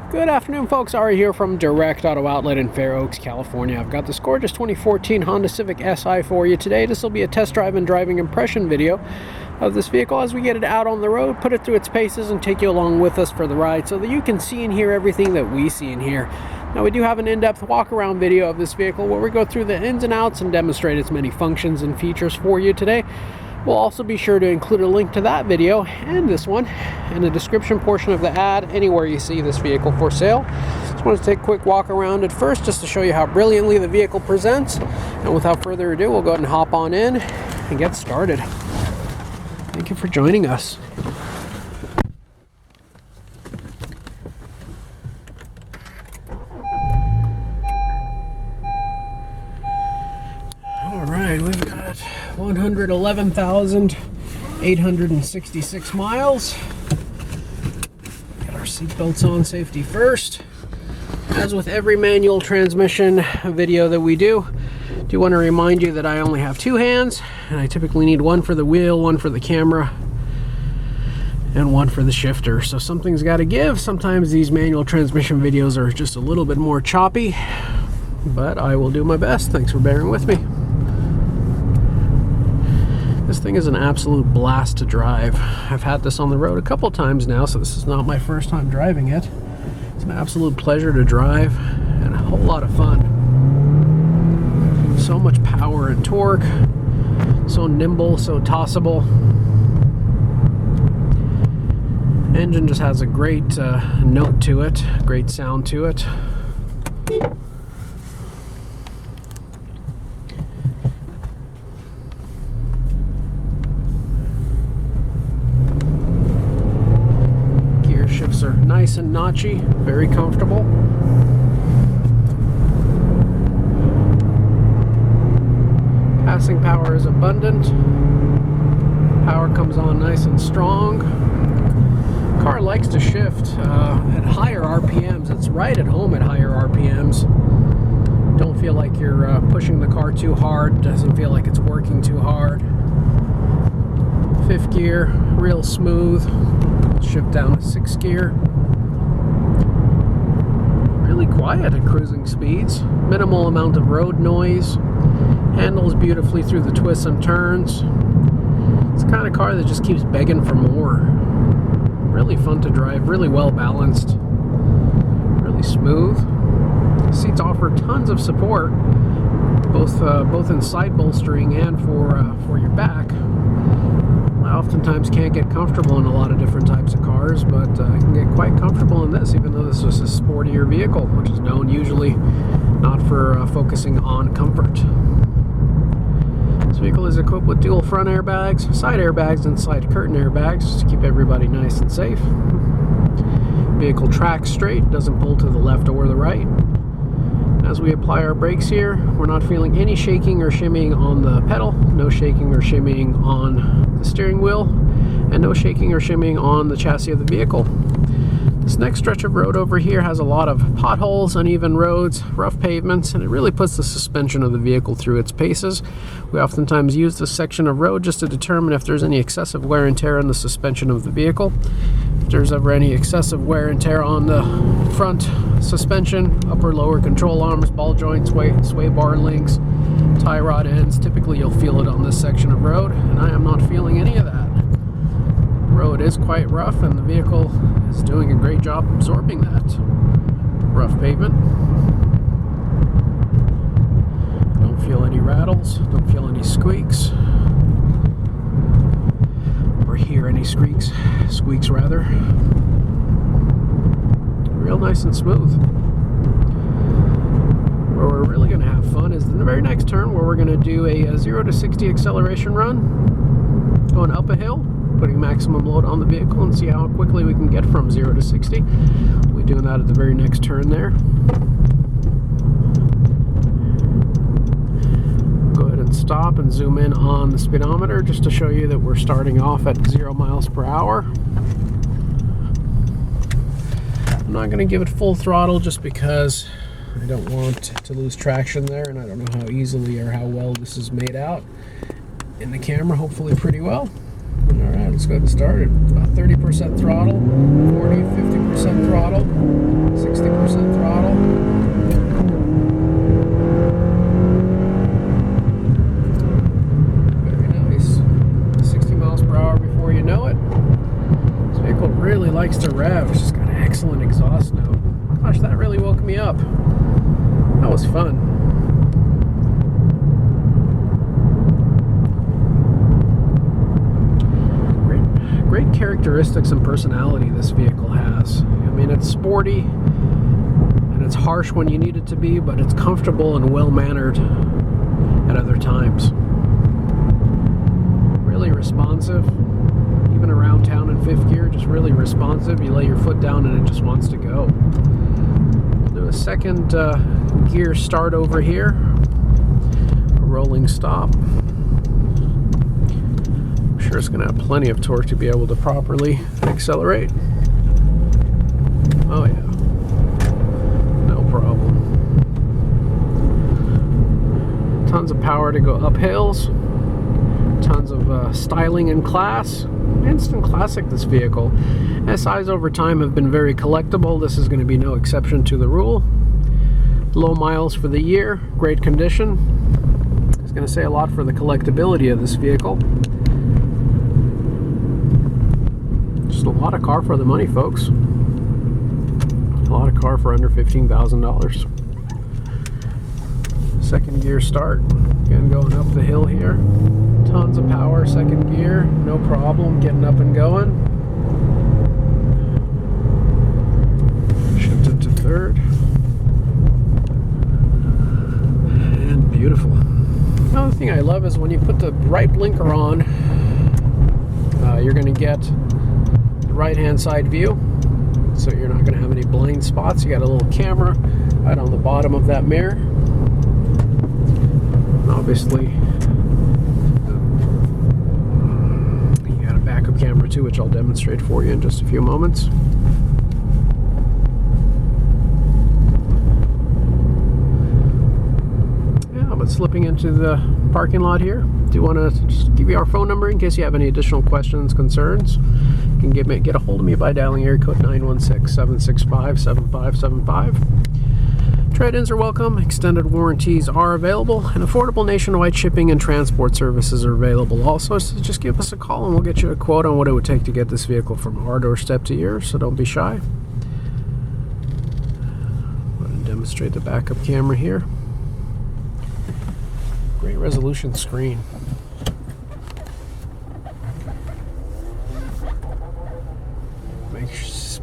Good afternoon, folks. Ari here from Direct Auto Outlet in Fair Oaks, California. I've got this gorgeous 2014 Honda Civic SI for you today. This will be a test drive and driving impression video of this vehicle as we get it out on the road, put it through its paces, and take you along with us for the ride so that you can see and hear everything that we see and hear. Now, we do have an in-depth walk-around video of this vehicle where we go through the ins and outs and demonstrate its many functions and features for you today. We'll also be sure to include a link to that video and this one in the description portion of the ad anywhere you see this vehicle for sale. Just want to take a quick walk around at first just to show you how brilliantly the vehicle presents. And without further ado, we'll go ahead and hop on in and get started. Thank you for joining us. Alright, we've got 111,866 miles. Got our seatbelts on, safety first. As with every manual transmission video that we do want to remind you that I only have two hands, and I typically need one for the wheel, one for the camera, and one for the shifter. So something's got to give. Sometimes these manual transmission videos are just a little bit more choppy, but I will do my best. Thanks for bearing with me. This thing is an absolute blast to drive. I've had this on the road a couple times now, so this is not my first time driving it. It's an absolute pleasure to drive and a whole lot of fun. So much power and torque, so nimble, so tossable. Engine just has a great note to it, great sound to it. Shifts are nice and notchy, very comfortable. Passing power is abundant. Power comes on nice and strong. Car likes to shift at higher RPMs. It's right at home at higher RPMs. Don't feel like you're pushing the car too hard. Doesn't feel like it's working too hard. Fifth gear, real smooth. Shift down to sixth gear. Really quiet at cruising speeds. Minimal amount of road noise. Handles beautifully through the twists and turns. It's the kind of car that just keeps begging for more. Really fun to drive, really well balanced, really smooth. Seats offer tons of support, both in side bolstering and for your back. I oftentimes can't get comfortable in a lot of different types of cars, but I can get quite comfortable in this, even though this is a sportier vehicle, which is known usually not for focusing on comfort. This vehicle is equipped with dual front airbags, side airbags, and side curtain airbags to keep everybody nice and safe. Vehicle tracks straight, doesn't pull to the left or the right. As we apply our brakes here, we're not feeling any shaking or shimmying on the pedal, no shaking or shimmying on the steering wheel, and no shaking or shimmying on the chassis of the vehicle. This next stretch of road over here has a lot of potholes, uneven roads, rough pavements, and it really puts the suspension of the vehicle through its paces. We oftentimes use this section of road just to determine if there's any excessive wear and tear on the suspension of the vehicle. If there's ever any excessive wear and tear on the front suspension, upper lower control arms, ball joints, sway bar links, tie rod ends, typically you'll feel it on this section of road, and I am not feeling any of that. The road is quite rough, and the vehicle is doing a great job absorbing that rough pavement. Don't feel any rattles, don't feel any squeaks, or hear any squeaks rather. Real nice and smooth. Where we're really going to have fun is in the very next turn, where we're going to do a 0 to 60 acceleration run, going up a hill, putting maximum load on the vehicle, and see how quickly we can get from 0 to 60. We'll be doing that at the very next turn there. Go ahead and stop and zoom in on the speedometer just to show you that we're starting off at 0 miles per hour. I'm not going to give it full throttle just because I don't want to lose traction there, and I don't know how easily or how well this is made out in the camera. Hopefully pretty well. Alright, let's go ahead and start it. About 30% throttle, 40, 50% throttle, exhaust note. Gosh, that really woke me up. That was fun. Great characteristics and personality this vehicle has. I mean, it's sporty and it's harsh when you need it to be, but it's comfortable and well-mannered at other times. Really responsive, even around town in fifth gear, just really responsive. You lay your foot down and it just wants to go. We'll do a second gear start over here, a rolling stop. I'm sure it's going to have plenty of torque to be able to properly accelerate. Oh yeah, no problem. Tons of power to go up hills. Tons of styling and class. Instant classic, this vehicle. SIs over time have been very collectible. This is going to be no exception to the rule. Low miles for the year, great condition. It's going to say a lot for the collectability of this vehicle. Just a lot of car for the money, folks. A lot of car for under $15,000. Second gear start. Again, going up the hill here. Tons of power, second gear, no problem, getting up and going. Shifted to third. And beautiful. Another thing I love is when you put the right blinker on, you're going to get the right-hand side view. So you're not going to have any blind spots. You got a little camera right on the bottom of that mirror. And obviously, backup camera too, which I'll demonstrate for you in just a few moments. Yeah, but slipping into the parking lot here. Do want to just give you our phone number in case you have any additional questions, concerns. You can get a hold of me by dialing area code 916-765-7575. Trade-ins are welcome, extended warranties are available, and affordable nationwide shipping and transport services are available also. So just give us a call and we'll get you a quote on what it would take to get this vehicle from our doorstep to yours, so don't be shy. I'm going to demonstrate the backup camera here. Great resolution screen.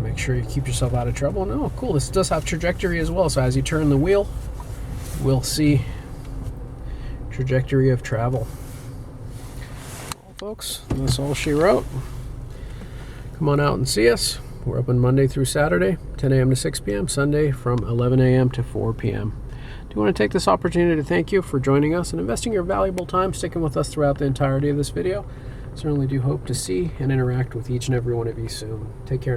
Make sure you keep yourself out of trouble. No, cool. This does have trajectory as well, so as you turn the wheel, we'll see trajectory of travel. Well, folks, that's all she wrote. Come on out and see us. We're open Monday through Saturday, 10 a.m. to 6 p.m., Sunday from 11 a.m. to 4 p.m. Do want to take this opportunity to thank you for joining us and investing your valuable time, sticking with us throughout the entirety of this video. Certainly do hope to see and interact with each and every one of you soon. Take care now.